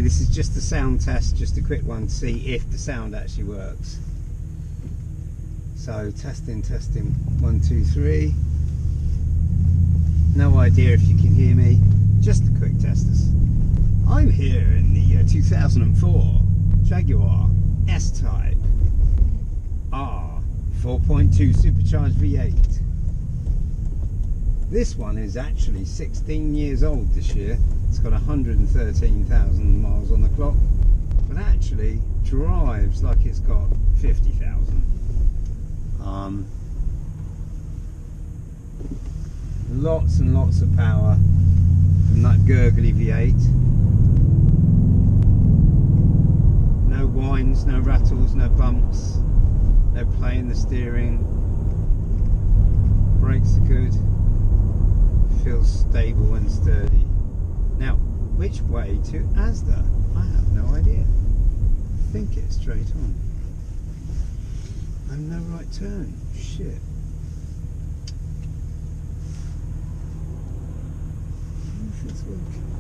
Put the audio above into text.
this is just a sound test, just a quick one to see if the sound actually works. So testing, 1, 2, 3. No idea if you can hear me, just a quick test. I'm here in the 2004 Jaguar S Type R 4.2 supercharged V8. This one is actually 16 years old this year. It's got 113,000 miles on the clock, but actually drives like it's got 50,000. Lots and lots of power from that gurgly V8. No whines, no rattles, no bumps, no play in the steering. Brakes are good. Feels stable and sturdy. Now, which way to Asda? I have no idea. I think it's straight on. And no right turn. Shit. If it's working.